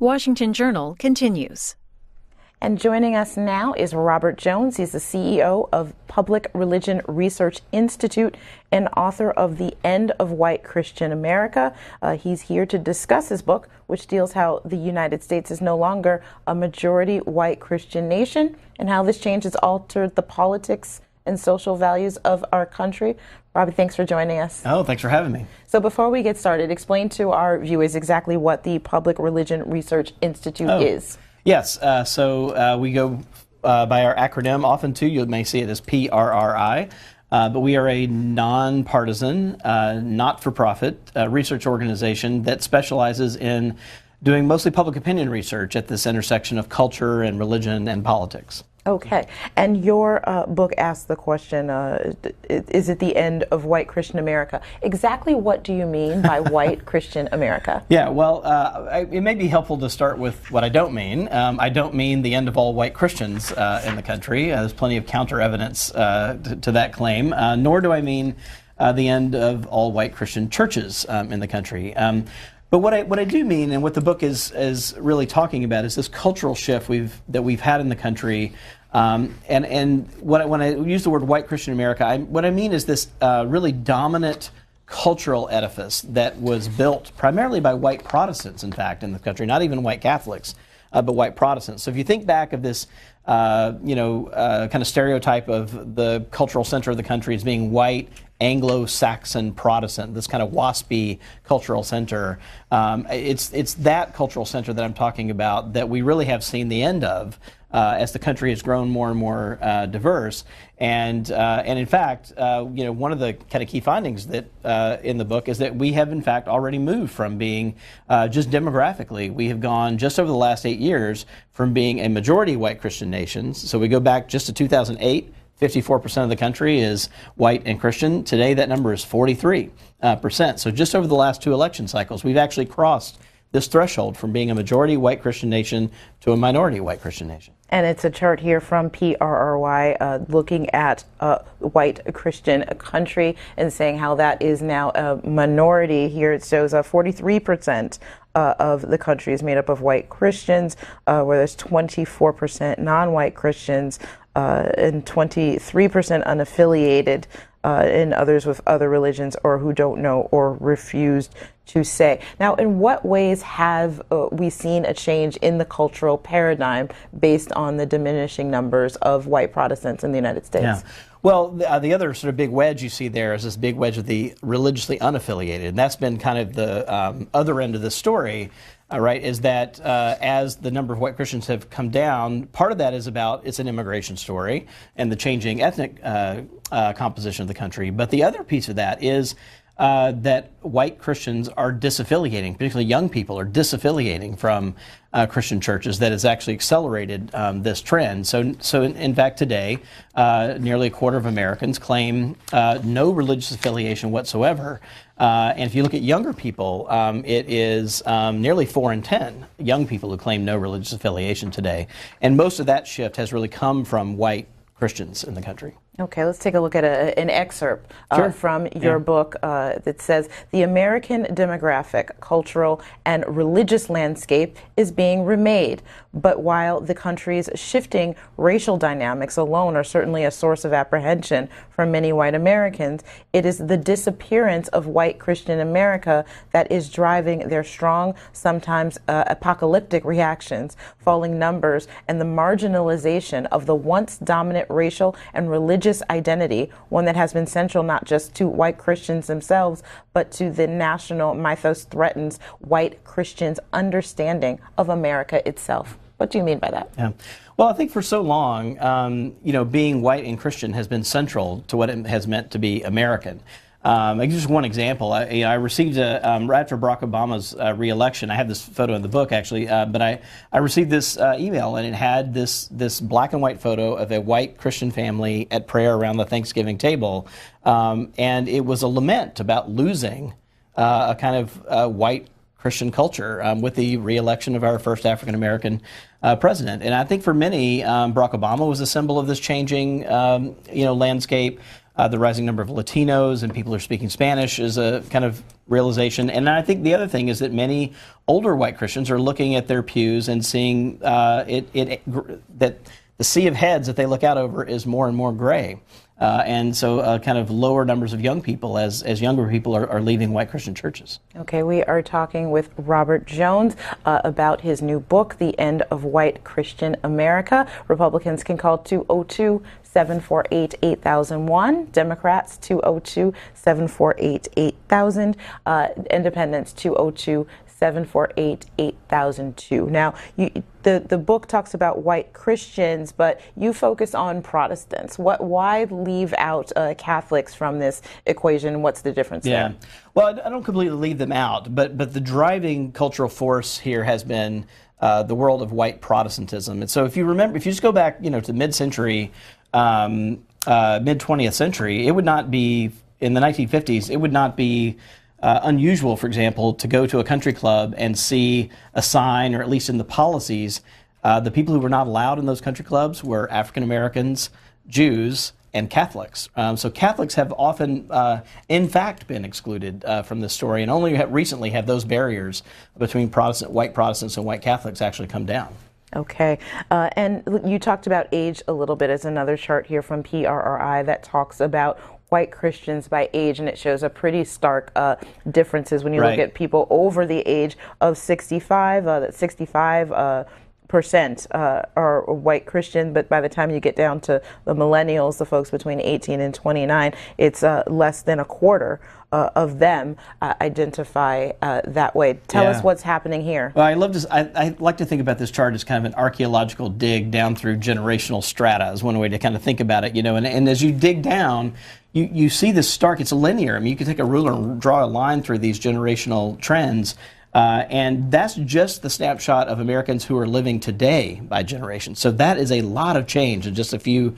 Washington Journal continues. And joining us now is Robert Jones. He's the CEO of Public Religion Research Institute and author of The End of White Christian America. He's here to discuss his book, which deals how the United States is no longer a majority white Christian nation and how this change has altered the politics and social values of our country. Robbie, thanks for joining us. Oh, thanks for having me. So before we get started, explain to our viewers exactly what the Public Religion Research Institute is. Yes, so we go by our acronym often too. You may see it as PRRI, but we are a nonpartisan, not-for-profit research organization that specializes in doing mostly public opinion research at this intersection of culture and religion and politics. Okay, and your book asks the question, is it the end of white Christian America? Exactly what do you mean by white Christian America? Yeah, well, it may be helpful to start with what I don't mean. I don't mean the end of all white Christians in the country. There's plenty of counter evidence to that claim, nor do I mean the end of all white Christian churches in the country. But what I do mean, and what the book is really talking about, is this cultural shift that we've had in the country. And when I use the word white Christian America, what I mean is this really dominant cultural edifice that was built primarily by white Protestants, in fact, in the country, not even white Catholics, but white Protestants. So if you think back of this, kind of stereotype of the cultural center of the country as being white, Anglo-Saxon Protestant, this kind of waspy cultural center. It's that cultural center that I'm talking about that we really have seen the end of as the country has grown more and more diverse. And in fact, one of the kind of key findings that in the book is that we have in fact already moved from being just demographically, we have gone just over the last 8 years from being a majority white Christian nation. So we go back just to 2008. 54% of the country is white and Christian. Today, that number is 43%. So just over the last 2 election cycles, we've actually crossed this threshold from being a majority white Christian nation to a minority white Christian nation. And it's a chart here from PRRY looking at white Christian country and saying how that is now a minority. Here it shows 43% of the country is made up of white Christians, where there's 24% non-white Christians and 23% unaffiliated, and others with other religions or who don't know or refused to say. Now, in what ways have we seen a change in the cultural paradigm based on the diminishing numbers of white Protestants in the United States? Yeah. Well, the other sort of big wedge you see there is this big wedge of the religiously unaffiliated, and that's been kind of the other end of the story, right, is that as the number of white Christians have come down, part of that is about it's an immigration story and the changing ethnic composition of the country. But the other piece of that is that white Christians are disaffiliating, particularly young people are disaffiliating from Christian churches. That has actually accelerated this trend. So in fact, today, nearly a quarter of Americans claim no religious affiliation whatsoever. And if you look at younger people, it is nearly 4 in 10 young people who claim no religious affiliation today. And most of that shift has really come from white Christians in the country. Okay, let's take a look at an excerpt from your book that says, the American demographic, cultural, and religious landscape is being remade. But while the country's shifting racial dynamics alone are certainly a source of apprehension for many white Americans, it is the disappearance of white Christian America that is driving their strong, sometimes apocalyptic reactions, falling numbers, and the marginalization of the once dominant racial and religious identity, one that has been central not just to white Christians themselves, but to the national mythos threatens white Christians' understanding of America itself. What do you mean by that? Yeah. Well, I think for so long, being white and Christian has been central to what it has meant to be American. I'll give just one example. I received right after Barack Obama's re-election. I have this photo in the book actually, but I received this email, and it had this black and white photo of a white Christian family at prayer around the Thanksgiving table, and it was a lament about losing a kind of white Christian culture with the re-election of our first African American president. And I think for many, Barack Obama was a symbol of this changing, landscape. The rising number of Latinos and people who are speaking Spanish is a kind of realization. And I think the other thing is that many older white Christians are looking at their pews and seeing that the sea of heads that they look out over is more and more gray. And so kind of lower numbers of young people as younger people are leaving white Christian churches. Okay, we are talking with Robert Jones about his new book, The End of White Christian America. Republicans can call 202-748-8001. Democrats, 202-748-8000. Independents, 202-748-8002. Now, the book talks about white Christians, but you focus on Protestants. Why leave out Catholics from this equation? What's the difference there? Well, I don't completely leave them out, but the driving cultural force here has been the world of white Protestantism. And so if you just go back, to mid-century, mid-20th century, it would not be, in the 1950s, it would not be unusual, for example, to go to a country club and see a sign, or at least in the policies, the people who were not allowed in those country clubs were African Americans, Jews, and Catholics. So Catholics have often, in fact, been excluded from this story, and only recently have those barriers between white Protestants and white Catholics actually come down. Okay, and you talked about age a little bit as another chart here from PRRI that talks about white Christians by age, and it shows a pretty stark differences when you look at people over the age of 65. That 65% are white Christian, but by the time you get down to the millennials, the folks between 18 and 29, it's less than a quarter of them identify that way. Tell us what's happening here. Well, I like to think about this chart as kind of an archaeological dig down through generational strata, is one way to kind of think about it, and as you dig down, you see this stark, it's linear. I mean, you can take a ruler and draw a line through these generational trends. And that's just the snapshot of Americans who are living today by generation. So that is a lot of change in just a few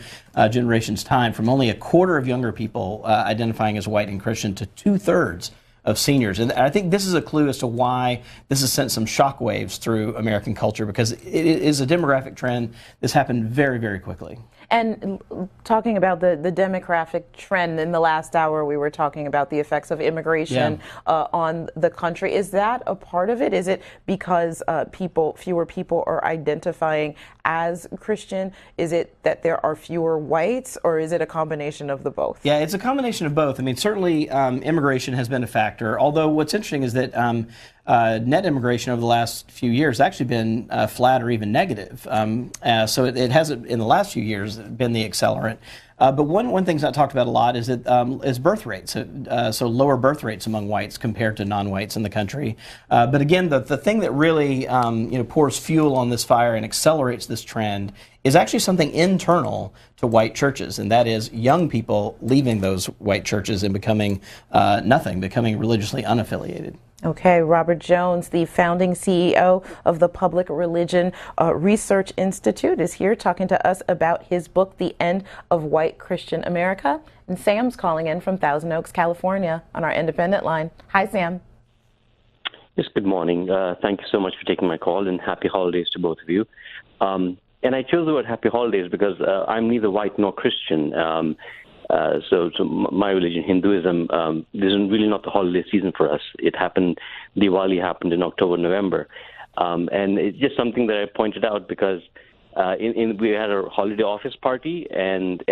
generations' time, from only a quarter of younger people identifying as white and Christian to 2/3 of seniors. And I think this is a clue as to why this has sent some shockwaves through American culture, because it is a demographic trend. This happened very, very quickly. And talking about the demographic trend, in the last hour we were talking about the effects of immigration on the country. Is that a part of it? Is it because fewer people are identifying as Christian? Is it that there are fewer whites, or is it a combination of the both? Yeah, it's a combination of both. I mean, certainly immigration has been a factor, although what's interesting is that net immigration over the last few years has actually been flat or even negative. So it hasn't, in the last few years, been the accelerant. But one thing's not talked about a lot is that is birth rates. So lower birth rates among whites compared to non-whites in the country. But again, the thing that really pours fuel on this fire and accelerates this trend is actually something internal to white churches, and that is young people leaving those white churches and becoming becoming religiously unaffiliated. Okay, Robert Jones, the founding CEO of the Public Religion Research Institute, is here talking to us about his book, The End of White Christian America. And Sam's calling in from Thousand Oaks, California, on our independent line. Hi, Sam. Yes, good morning. Thank you so much for taking my call, and happy holidays to both of you. And I chose the word happy holidays because I'm neither white nor Christian. So my religion, Hinduism, this is really not the holiday season for us. Diwali happened in October, November. And it's just something that I pointed out because we had a holiday office party, and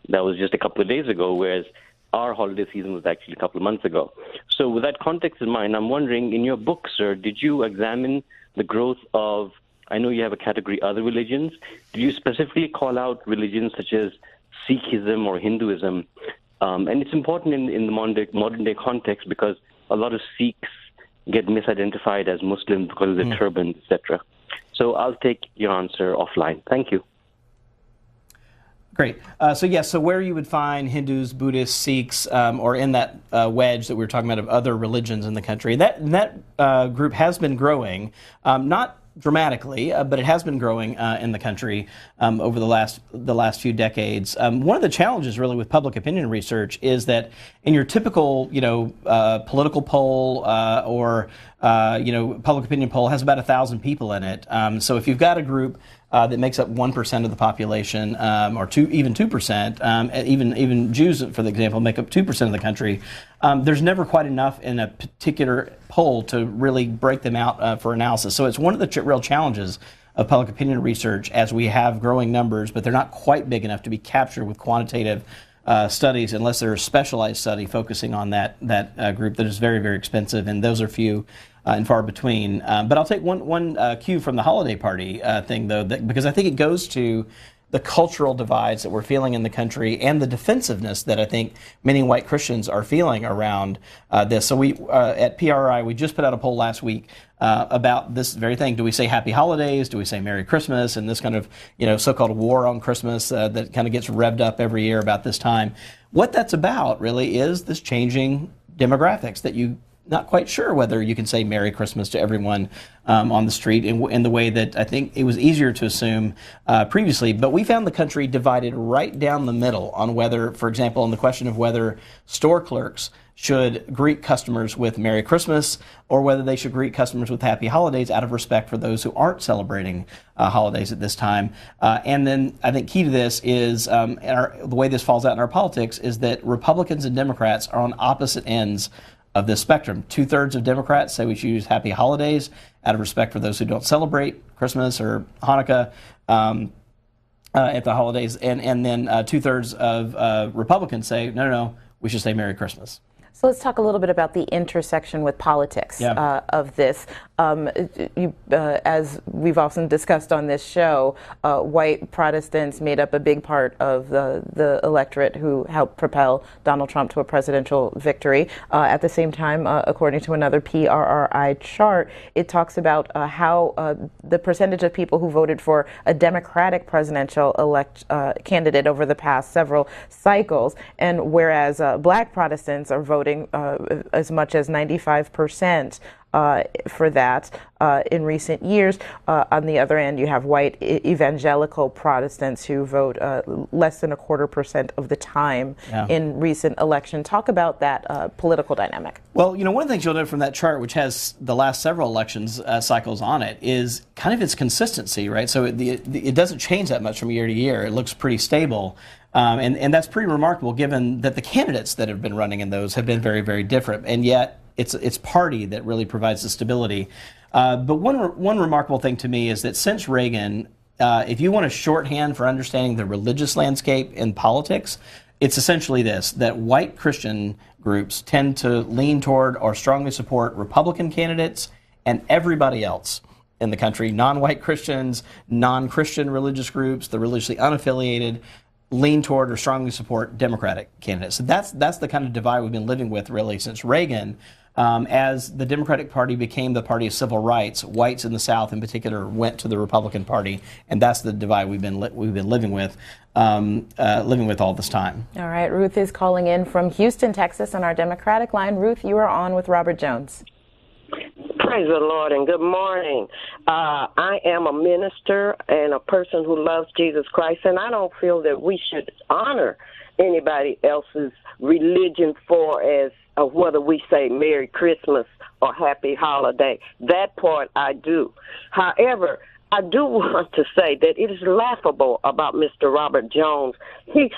that was just a couple of days ago, whereas our holiday season was actually a couple of months ago. So with that context in mind, I'm wondering, in your book, sir, did you examine the growth of, I know you have a category, other religions. Did you specifically call out religions such as Sikhism or Hinduism? And it's important in the modern day context because a lot of Sikhs get misidentified as Muslims because of their turbans, etc. So I'll take your answer offline. Thank you. Great. So where you would find Hindus, Buddhists, Sikhs, or in that wedge that we were talking about of other religions in the country, that group has been growing, not dramatically, but it has been growing in the country over the last few decades. One of the challenges really with public opinion research is that in your typical political poll or public opinion poll has about 1,000 people in it. So if you've got a group that makes up 1% of the population, or even 2%, even Jews, for example, make up 2% of the country. There's never quite enough in a particular poll to really break them out for analysis. So it's one of the real challenges of public opinion research as we have growing numbers, but they're not quite big enough to be captured with quantitative studies unless there's a specialized study focusing on that group that is very, very expensive, and those are few and far between. But I'll take one cue from the holiday party thing, though, because I think it goes to the cultural divides that we're feeling in the country and the defensiveness that I think many white Christians are feeling around this. So we, at PRI, we just put out a poll last week about this very thing. Do we say Happy Holidays? Do we say Merry Christmas? And this kind of, so-called war on Christmas that kind of gets revved up every year about this time. What that's about really is this changing demographics that you not quite sure whether you can say Merry Christmas to everyone on the street in the way that I think it was easier to assume previously. But we found the country divided right down the middle on whether, for example, on the question of whether store clerks should greet customers with Merry Christmas or whether they should greet customers with Happy Holidays out of respect for those who aren't celebrating holidays at this time. And then I think key to this is, the way this falls out in our politics, is that Republicans and Democrats are on opposite ends of this spectrum. 2/3 of Democrats say we should use Happy Holidays out of respect for those who don't celebrate Christmas or Hanukkah at the holidays, and then 2/3 of Republicans say no, we should say Merry Christmas. So let's talk a little bit about the intersection with politics of this. As we've often discussed on this show, white Protestants made up a big part of the electorate who helped propel Donald Trump to a presidential victory. At the same time, according to another PRRI chart, it talks about how the percentage of people who voted for a Democratic presidential candidate over the past several cycles, and whereas black Protestants are voting as much as 95% for that in recent years. On the other end, you have white evangelical Protestants who vote less than 1/4% of the time in recent elections. Talk about that political dynamic. Well, one of the things you'll note from that chart, which has the last several elections cycles on it, is kind of its consistency, right? So it doesn't change that much from year to year. It looks pretty stable. And that's pretty remarkable given that the candidates that have been running in those have been very, very different. And yet it's party that really provides the stability. But one remarkable thing to me is that since Reagan, if you want a shorthand for understanding the religious landscape in politics, it's essentially this, that white Christian groups tend to lean toward or strongly support Republican candidates and everybody else in the country, non-white Christians, non-Christian religious groups, the religiously unaffiliated, lean toward or strongly support Democratic candidates. So that's the kind of divide we've been living with really since Reagan. As the Democratic Party became the party of civil rights, whites in the South in particular went to the Republican Party, and that's the divide we've been living with all this time. All right, Ruth is calling in from Houston, Texas, on our Democratic line. Ruth, you are on with Robert Jones. Praise the Lord and good morning. I am a minister and a person who loves Jesus Christ, and I don't feel that we should honor anybody else's religion for as whether we say Merry Christmas or Happy Holiday. That part I do. However, I do want to say that it is laughable about Mr. Robert Jones.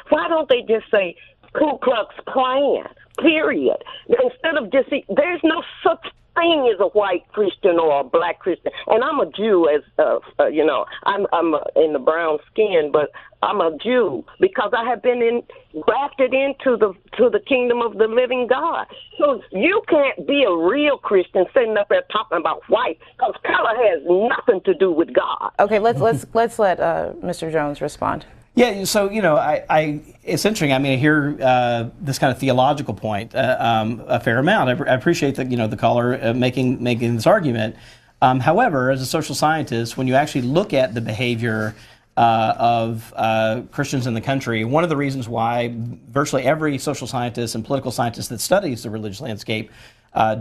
Why don't they just say Ku Klux Klan, period? Instead of just, there's no such thing as a white Christian or a black Christian. And I'm a Jew, as I'm in the brown skin, but I'm a Jew because I have been grafted into the kingdom of the living God. So you can't be a real Christian sitting up there talking about white, because color has nothing to do with God. Okay, let's let Mr. Jones respond. Yeah, so, it's interesting. I hear this kind of theological point a fair amount. I appreciate that, the caller making this argument. However, as a social scientist, when you actually look at the behavior of Christians in the country, one of the reasons why virtually every social scientist and political scientist that studies the religious landscape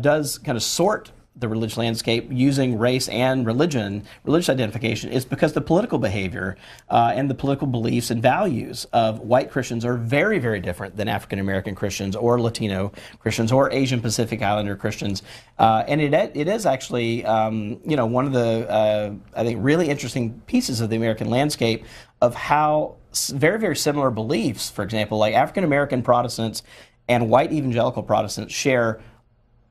does kind of sort the religious landscape using race and religious identification is because the political behavior and the political beliefs and values of white Christians are very, very different than African American Christians or Latino Christians or Asian Pacific Islander Christians. And it is actually, one of the, I think, really interesting pieces of the American landscape of how very, very similar beliefs, for example, like African American Protestants and white evangelical Protestants share,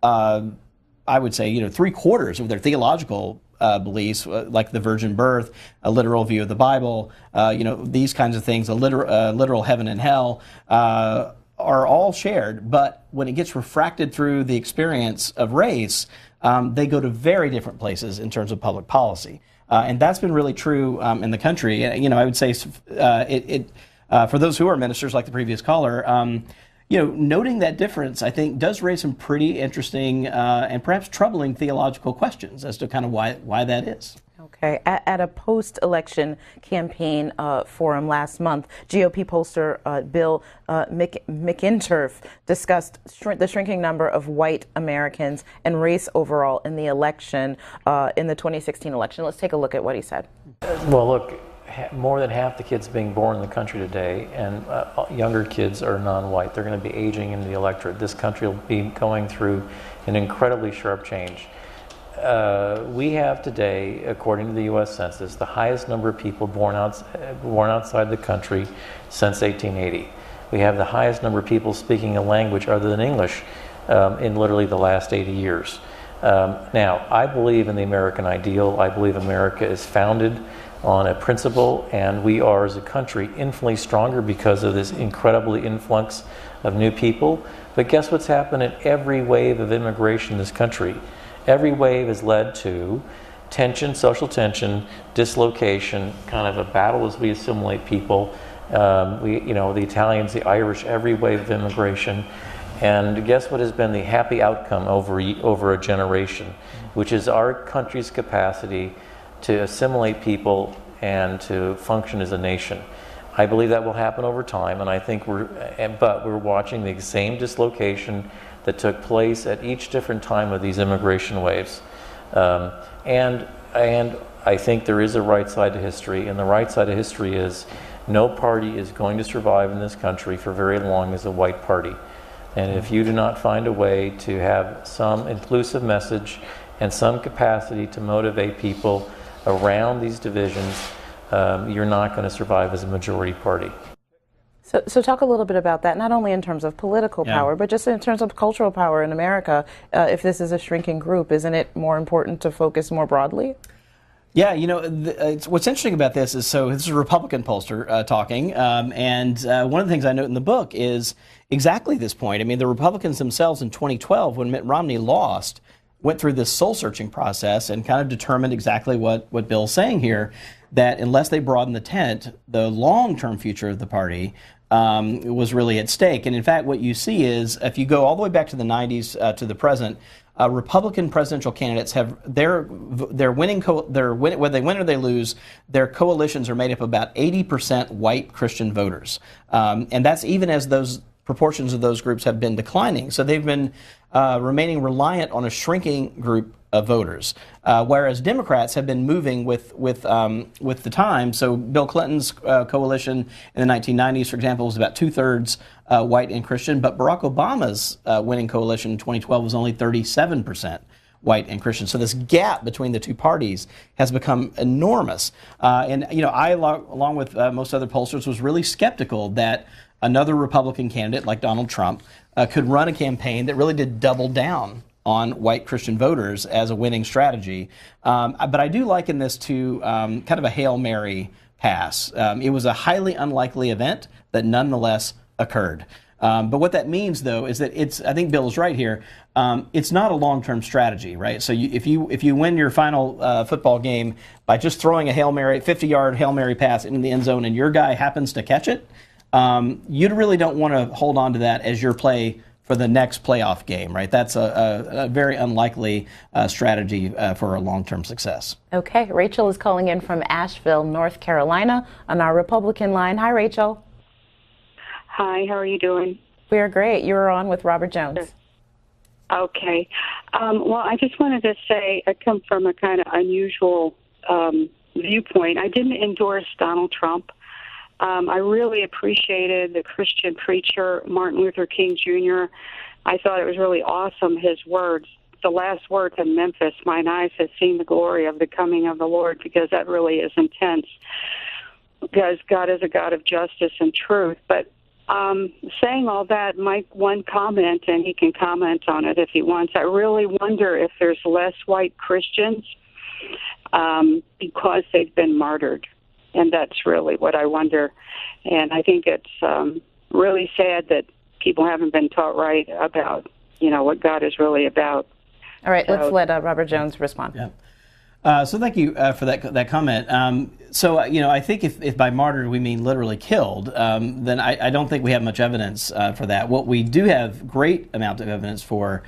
I would say, 3/4 of their theological beliefs, like the virgin birth, a literal view of the Bible, these kinds of things, a literal heaven and hell, are all shared. But when it gets refracted through the experience of race, they go to very different places in terms of public policy. And that's been really true in the country. I would say for those who are ministers, like the previous caller, noting that difference, I think, does raise some pretty interesting and perhaps troubling theological questions as to kind of why that is. Okay. At a post-election campaign forum last month, GOP pollster Bill McInturf discussed the shrinking number of white Americans and race overall in the election, in the 2016 election. Let's take a look at what he said. Well, look, more than half the kids being born in the country today, and younger kids are non-white. They're going to be aging into the electorate. This country will be going through an incredibly sharp change. We have today, according to the U.S. Census, the highest number of people born outside the country since 1880. We have the highest number of people speaking a language other than English in literally the last 80 years. Now, I believe in the American ideal. I believe America is founded on a principle, and we are, as a country, infinitely stronger because of this incredibly influx of new people. But guess what's happened in every wave of immigration in this country? Every wave has led to tension, social tension, dislocation, kind of a battle as we assimilate people. The Italians, the Irish, every wave of immigration. And guess what has been the happy outcome over a generation, which is our country's capacity to assimilate people and to function as a nation. I believe that will happen over time, and I think we're watching the same dislocation that took place at each different time of these immigration waves. And I think there is a right side to history, and the right side of history is no party is going to survive in this country for very long as a white party. And if you do not find a way to have some inclusive message and some capacity to motivate people around these divisions, you're not going to survive as a majority party. So talk a little bit about that, not only in terms of political power, but just in terms of cultural power in America. If this is a shrinking group, isn't it more important to focus more broadly? Yeah, what's interesting about this is, so this is a Republican pollster talking, and one of the things I note in the book is exactly this point. I mean, the Republicans themselves in 2012, when Mitt Romney lost, went through this soul-searching process and kind of determined exactly what Bill's saying here, that unless they broaden the tent, the long-term future of the party was really at stake. And in fact, what you see is, if you go all the way back to the 90s to the present, Republican presidential candidates have whether they win or they lose, their coalitions are made up of about 80% white Christian voters, and that's even as those proportions of those groups have been declining. So they've been remaining reliant on a shrinking group of voters, whereas Democrats have been moving with the time. So Bill Clinton's coalition in the 1990s, for example, was about 2/3 white and Christian, but Barack Obama's winning coalition in 2012 was only 37% white and Christian. So this gap between the two parties has become enormous. And I, along with most other pollsters, was really skeptical that another Republican candidate like Donald Trump could run a campaign that really did double down on white Christian voters as a winning strategy. But I do liken this to kind of a Hail Mary pass. It was a highly unlikely event that nonetheless occurred. But what that means, though, is that I think Bill is right here, it's not a long-term strategy, right? So if you win your final football game by just throwing a Hail Mary, 50-yard Hail Mary pass into the end zone and your guy happens to catch it, you really don't want to hold on to that as your play for the next playoff game, right? That's a very unlikely strategy for a long-term success. Okay, Rachel is calling in from Asheville, North Carolina on our Republican line. Hi, Rachel. Hi, how are you doing? We're great. You're on with Robert Jones. Okay. Well, I just wanted to say I come from a kind of unusual viewpoint. I didn't endorse Donald Trump. I really appreciated the Christian preacher, Martin Luther King Jr. I thought it was really awesome, his words. The last words in Memphis, mine eyes have seen the glory of the coming of the Lord, because that really is intense, because God is a God of justice and truth. But saying all that, my one comment, and he can comment on it if he wants, I really wonder if there's less white Christians because they've been martyred. And that's really what I wonder. And I think it's really sad that people haven't been taught right about, what God is really about. All right, let's let Robert Jones respond. Yeah. So thank you for that comment. I think if by martyred we mean literally killed, then I don't think we have much evidence for that. What we do have great amount of evidence for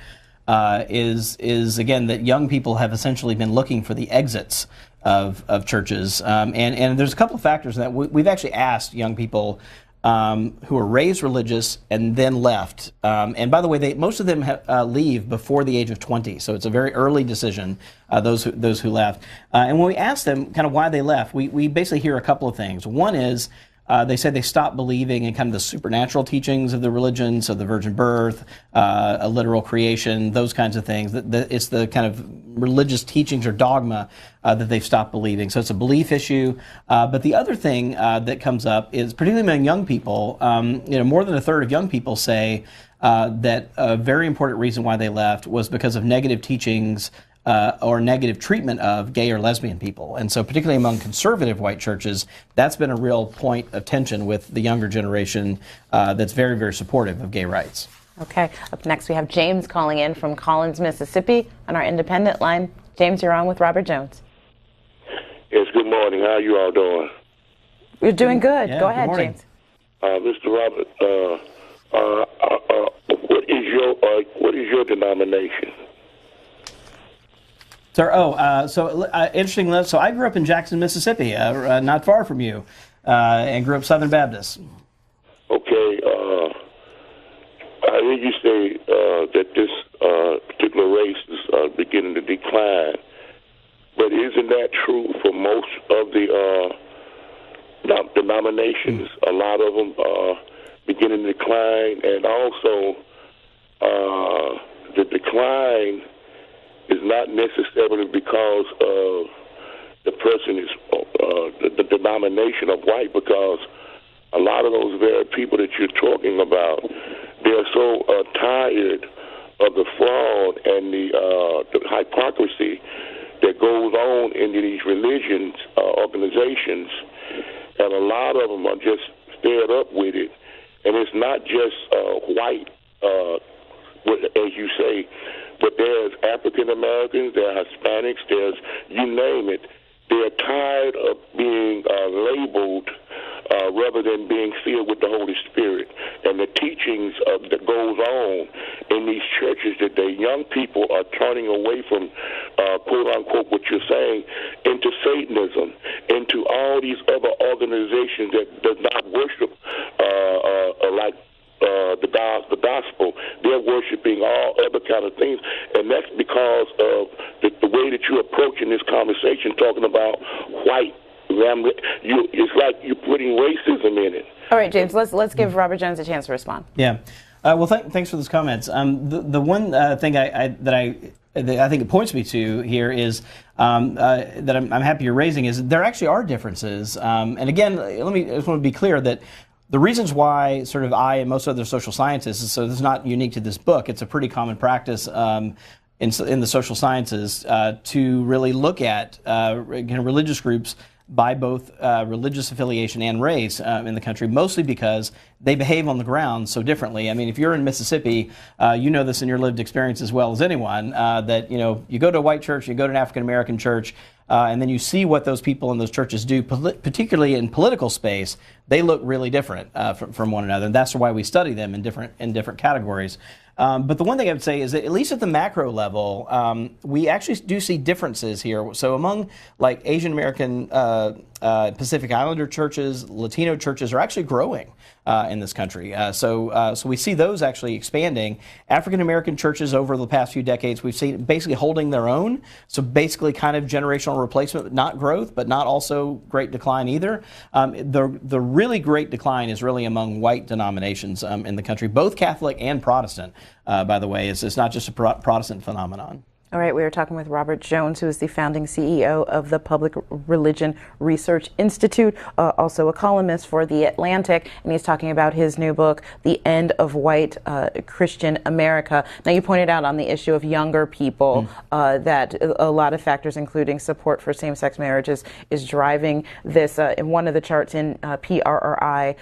is again that young people have essentially been looking for the exits of churches, and there's a couple of factors in that. We've actually asked young people who were raised religious and then left. And by the way, most of them leave before the age of 20, so it's a very early decision, those who left. And when we ask them kind of why they left, we basically hear a couple of things. One is they said they stopped believing in kind of the supernatural teachings of the religion, so the virgin birth, a literal creation, those kinds of things. It's the kind of religious teachings or dogma that they've stopped believing. So it's a belief issue. But the other thing that comes up is, particularly among young people, more than a third of young people say that a very important reason why they left was because of negative teachings or negative treatment of gay or lesbian people. And so particularly among conservative white churches, that's been a real point of tension with the younger generation that's very, very supportive of gay rights. Okay. Up next, we have James calling in from Collins, Mississippi on our independent line. James, you're on with Robert Jones. Yes, good morning. How are you all doing? We're doing good. Yeah, Go ahead, morning. James. Mr. Robert, what is your denomination? Sir, interesting. So I grew up in Jackson, Mississippi, not far from you, and grew up Southern Baptist. Okay. I hear you say that this particular race is beginning to decline, but isn't that true for most of the denominations? A lot of them are beginning to decline, and also the decline is not necessarily because of the person is the denomination of white, because a lot of those very people that you're talking about, they're so tired of the fraud and the hypocrisy that goes on in these religions, organizations, and a lot of them are just fed up with it. And it's not just white, as you say, but there's African Americans, there are Hispanics, there's you name it. They're tired of being labeled rather than being filled with the Holy Spirit. And the teachings that goes on in these churches, that the young people are turning away from, quote unquote, what you're saying, into Satanism, into all these other organizations that does not worship like the gospel. They're worshiping all other kind of things, and that's because of the way that you're approaching this conversation, talking about white. It's like you're putting racism in it. All right, James. Let's give Robert Jones a chance to respond. Yeah. Well, thanks for those comments. The one thing that I think it points me to here is that I'm happy you're raising is there actually are differences. And again, I just want to be clear that the reasons why sort of I and most other social scientists, so this is not unique to this book, it's a pretty common practice in the social sciences to really look at religious groups by both religious affiliation and race in the country, mostly because they behave on the ground so differently. I mean, if you're in Mississippi, you know this in your lived experience as well as anyone, that you go to a white church, you go to an African American church, and then you see what those people in those churches do, particularly in political space. They look really different from one another, and that's why we study them in different categories. But the one thing I would say is that at least at the macro level, we actually do see differences here. So among like Asian American Pacific Islander churches, Latino churches are actually growing in this country. So we see those actually expanding. African American churches over the past few decades, we've seen basically holding their own. So basically kind of generational replacement, not growth, but not also great decline either. The really great decline is really among white denominations in the country, both Catholic and Protestant, by the way. It's not just a Protestant phenomenon. All right, we are talking with Robert Jones, who is the founding CEO of the Public Religion Research Institute, also a columnist for The Atlantic, and he's talking about his new book, The End of White Christian America. Now, you pointed out on the issue of younger people that a lot of factors, including support for same-sex marriages, is driving this. In one of the charts in PRRI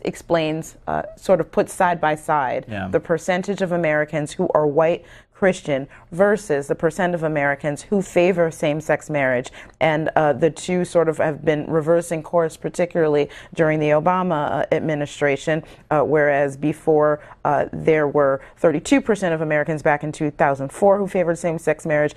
explains, sort of puts side by side the percentage of Americans who are white Christian versus the percent of Americans who favor same-sex marriage. And the two sort of have been reversing course, particularly during the Obama administration, whereas before there were 32% of Americans back in 2004 who favored same-sex marriage,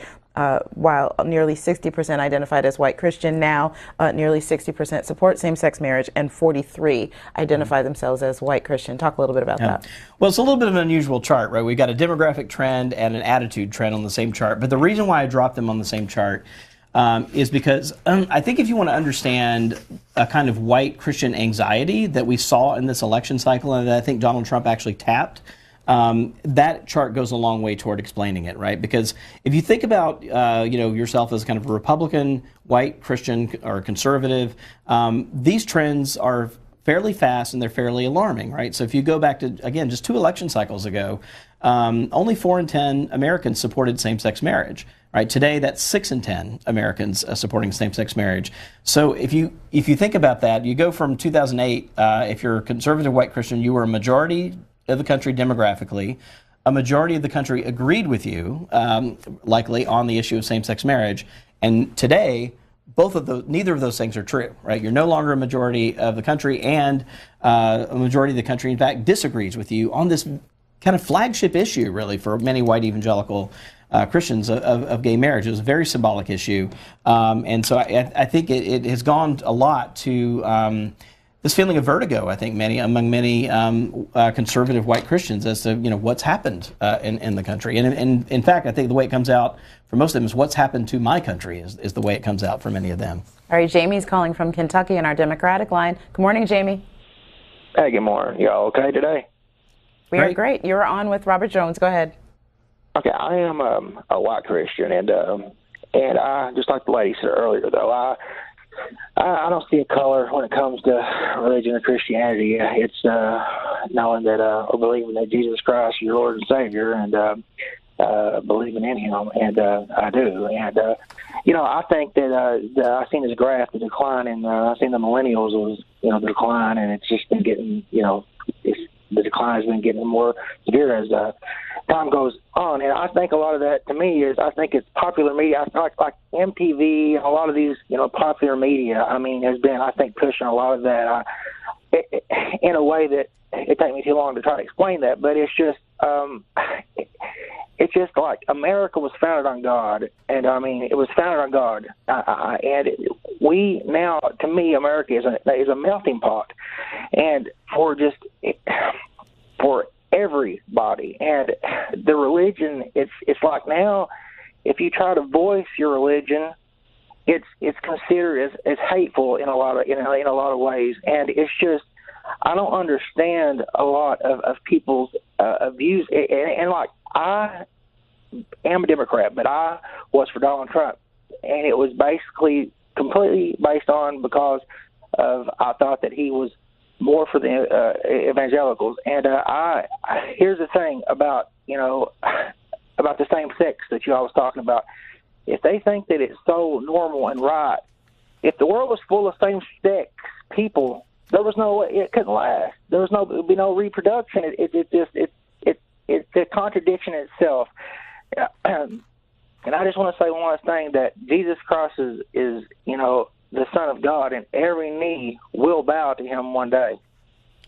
while nearly 60% identified as white Christian. Now, nearly 60% support same-sex marriage, and 43% identify themselves as white Christian. Talk a little bit about that. Well, it's a little bit of an unusual chart, right? We've got a demographic trend and an attitude trend on the same chart. But the reason why I dropped them on the same chart is because I think if you want to understand a kind of white Christian anxiety that we saw in this election cycle and that I think Donald Trump actually tapped, that chart goes a long way toward explaining it, right? Because if you think about yourself as kind of a Republican, white Christian, or conservative, these trends are fairly fast and they're fairly alarming, right? So if you go back to, again, just 2 election cycles ago, only 4 in 10 Americans supported same-sex marriage. Right, today, that's 6 in 10 Americans supporting same-sex marriage. So if you think about that, you go from 2008, if you're a conservative white Christian, you were a majority of the country demographically. A majority of the country agreed with you, likely, on the issue of same-sex marriage. And today, neither of those things are true, right? You're no longer a majority of the country, and a majority of the country, in fact, disagrees with you on this kind of flagship issue, really, for many white evangelical Christians of gay marriage. It was a very symbolic issue. And so I think it has gone a lot to this feeling of vertigo, I think, among many conservative white Christians as to what's happened in the country. And in fact, I think the way it comes out for most of them is what's happened to my country is the way it comes out for many of them. All right, Jamie's calling from Kentucky on our Democratic line. Good morning, Jamie. Hey, good morning. Y'all okay today? We are great. You're on with Robert Jones. Go ahead. Okay, I am a white Christian, and I, just like the lady said earlier, though, I don't see a color when it comes to religion or Christianity. It's knowing that or believing that Jesus Christ is your Lord and Savior, and believing in Him, and I do. And I think that I've seen this graph, the decline, and I've seen the millennials was the decline, and it's just been getting the decline has been getting more severe as time goes on. And I think a lot of that, to me, is I think it's popular media. I think like MTV and a lot of these, popular media, has been, I think, pushing a lot of that in a way that it takes me too long to try to explain that. But it's just like America was founded on God. And, it was founded on God. And we now, to me, America is a melting pot. And for everybody, and the religion, it's like now, if you try to voice your religion, it's considered as hateful in a lot of ways, and it's just, I don't understand a lot of people's views, and like, I am a Democrat, but I was for Donald Trump, and it was basically completely based on because of I thought that he was more for the evangelicals. And here's the thing about about the same sex that you all was talking about. If they think that it's so normal and right, if the world was full of same sex people, there was no way it couldn't last. There'd be no reproduction. It's a contradiction itself. And I just want to say one last thing, that Jesus Christ is the Son of God, and every knee will bow to Him one day.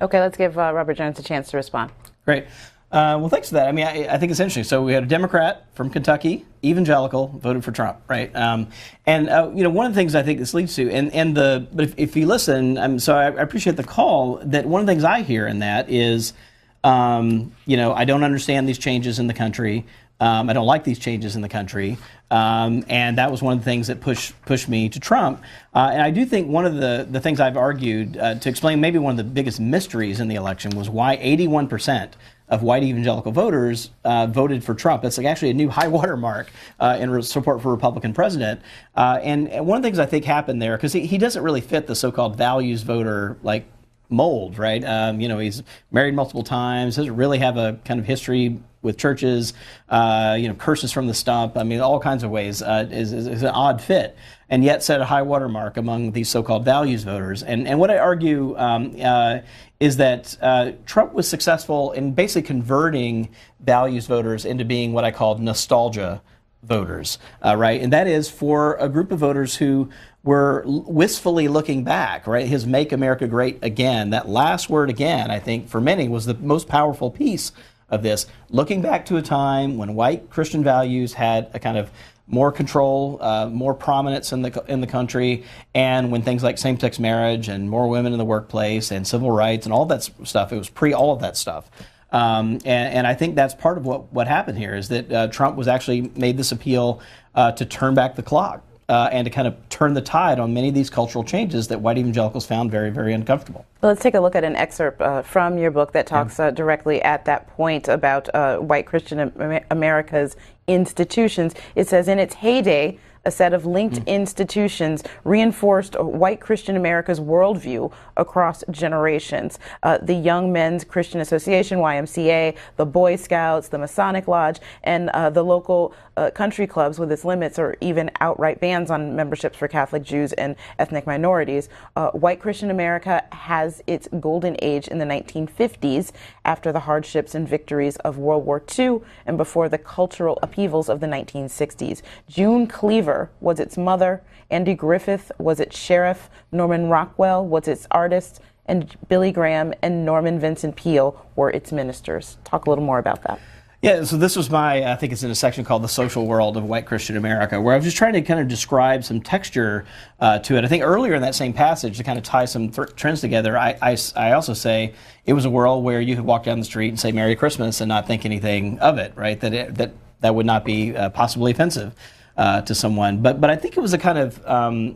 Okay, let's give Robert Jones a chance to respond. Great. Well, thanks for that. I mean, I think it's interesting. So we had a Democrat from Kentucky, evangelical, voted for Trump, right? One of the things I think this leads to, but if you listen, I appreciate the call. That one of the things I hear in that is, I don't understand these changes in the country. I don't like these changes in the country, and that was one of the things that pushed me to Trump. And I do think one of the things I've argued to explain maybe one of the biggest mysteries in the election was why 81% of white evangelical voters voted for Trump. That's actually a new high water mark in support for Republican president. And one of the things I think happened there, because he doesn't really fit the so-called values voter mold, right? He's married multiple times, doesn't really have a kind of history with churches, curses from the stump. I mean, all kinds of ways is an odd fit, and yet set a high water mark among these so-called values voters. And what I argue is that Trump was successful in basically converting values voters into being what I called nostalgia voters, right? And that is for a group of voters who were wistfully looking back, right? His "Make America Great Again," that last word "again," I think for many was the most powerful piece of this, looking back to a time when white Christian values had a kind of more control, more prominence in the country, and when things like same-sex marriage and more women in the workplace and civil rights and all that stuff, it was pre all of that stuff. And I think that's part of what happened here is that Trump was actually made this appeal to turn back the clock and to kind of turn the tide on many of these cultural changes that white evangelicals found very, very uncomfortable. Well, let's take a look at an excerpt from your book that talks directly at that point about white Christian America's institutions. It says, in its heyday, a set of linked institutions reinforced white Christian America's worldview across generations. The Young Men's Christian Association, YMCA, the Boy Scouts, the Masonic Lodge, and the local country clubs with its limits or even outright bans on memberships for Catholic, Jews, and ethnic minorities. White Christian America has its golden age in the 1950s after the hardships and victories of World War II and before the cultural upheavals of the 1960s. June Cleaver was its mother, Andy Griffith was its sheriff, Norman Rockwell was its artist, and Billy Graham and Norman Vincent Peale were its ministers. Talk a little more about that. Yeah, so this was I think it's in a section called The Social World of White Christian America, where I was just trying to kind of describe some texture to it. I think earlier in that same passage, to kind of tie some trends together, I also say it was a world where you could walk down the street and say Merry Christmas and not think anything of it, right? That would not be possibly offensive to someone. But I think it was a kind of,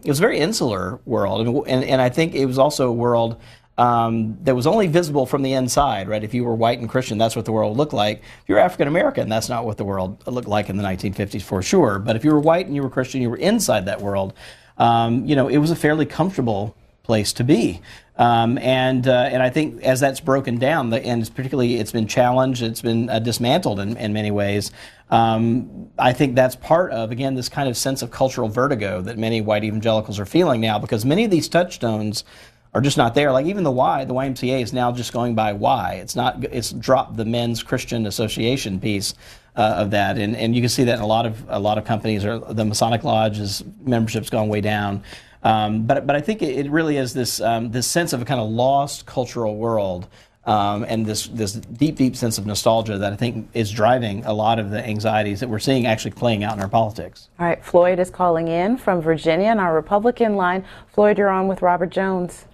it was a very insular world. And I think it was also a world that was only visible from the inside, right? If you were white and Christian, that's what the world looked like. If you're African American, that's not what the world looked like in the 1950s for sure. But if you were white and you were Christian, you were inside that world. It was a fairly comfortable place to be. And I think as that's broken down, and particularly it's been challenged, it's been dismantled in many ways, I think that's part of, again, this kind of sense of cultural vertigo that many white evangelicals are feeling now, because many of these touchstones are just not there. Like even the YMCA is now just going by Y. It's dropped the Men's Christian Association piece of that, and you can see that in a lot of companies. Or the Masonic Lodge's membership's gone way down. But I think it really is this sense of a kind of lost cultural world, and this deep sense of nostalgia that I think is driving a lot of the anxieties that we're seeing actually playing out in our politics. All right, Floyd is calling in from Virginia on our Republican line. Floyd, you're on with Robert Jones.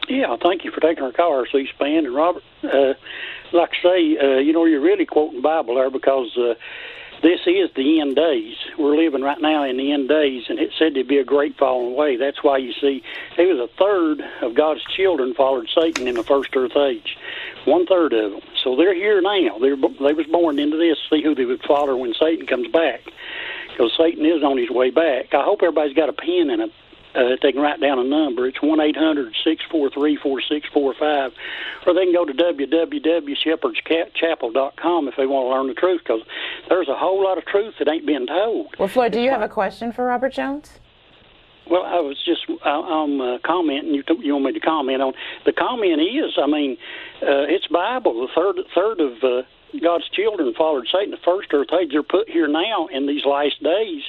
Yeah, thank you for taking our call, our C-SPAN. And Robert, like I say, you're really quoting Bible there, because this is the end days. We're living right now in the end days, and it said there'd be a great falling away. That's why you see it was a third of God's children followed Satan in the first earth age. 1/3 of them. So they're here now. They was born into this to see who they would follow when Satan comes back, because Satan is on his way back. I hope everybody's got a pen and they can write down a number. It's 1-800-643-4645, or they can go to www.shepherdschapel.com if they want to learn the truth, because there's a whole lot of truth that ain't been told. Well, Floyd, do you have a question for Robert Jones? Well, I was just commenting. You want me to comment on the comment? It's Bible. The third of God's children followed Satan. The first earth age, they're put here now in these last days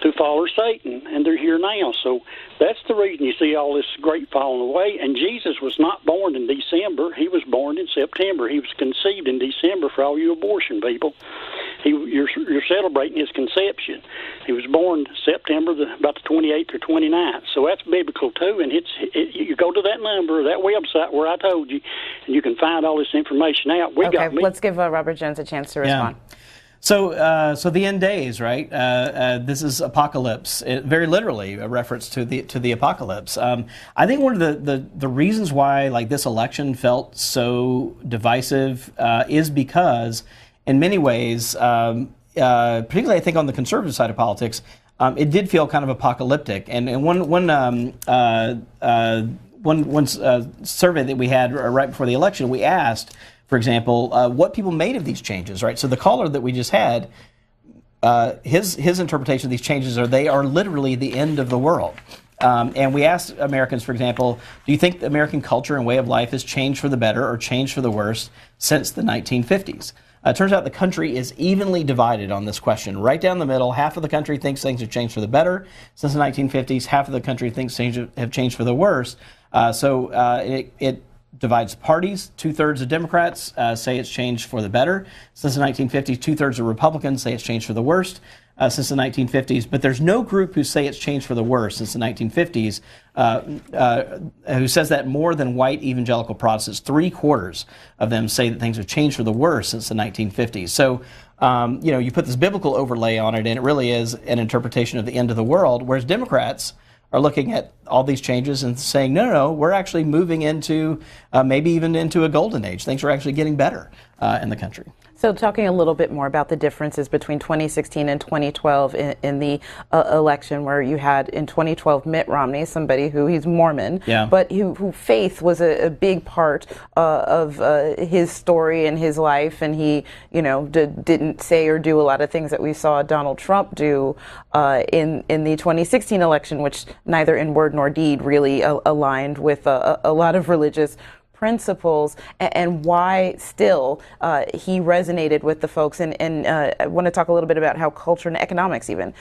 to follow Satan, and they're here now. So that's the reason you see all this great falling away. And Jesus was not born in December. He was born in September. He was conceived in December for all you abortion people. You're celebrating his conception. He was born September about the 28th or 29th. So that's biblical too. And you go to that number, that website where I told you, and you can find all this information out. Let's give Robert Jones a chance to respond. Yeah. So the end days, right? This is apocalypse, very literally a reference to the apocalypse. I think one of the reasons why like this election felt so divisive is because, in many ways, particularly I think on the conservative side of politics, it did feel kind of apocalyptic. And one survey that we had right before the election, we asked, for example, what people made of these changes, right? So the caller that we just had, his interpretation of these changes they are literally the end of the world. And we asked Americans, for example, do you think American culture and way of life has changed for the better or changed for the worse since the 1950s? It turns out the country is evenly divided on this question. Right down the middle, half of the country thinks things have changed for the better since the 1950s. Half of the country thinks things have changed for the worse. So it divides parties. 2/3 of Democrats say it's changed for the better since the 1950s. 2/3 of Republicans say it's changed for the worst since the 1950s. But there's no group who say it's changed for the worse since the 1950s who says that more than white evangelical Protestants. 3/4 of them say that things have changed for the worse since the 1950s. So, you put this biblical overlay on it, and it really is an interpretation of the end of the world, whereas Democrats are looking at all these changes and saying, no, we're actually moving into maybe even into a golden age. Things are actually getting better in the country. So talking a little bit more about the differences between 2016 and 2012 in the election, where you had in 2012 Mitt Romney, somebody he's Mormon, but who faith was a big part of his story and his life, and he didn't say or do a lot of things that we saw Donald Trump do in the 2016 election, which neither in word nor deed really aligned with a lot of religious principles, and why still he resonated with the folks. And I want to talk a little bit about how culture and economics even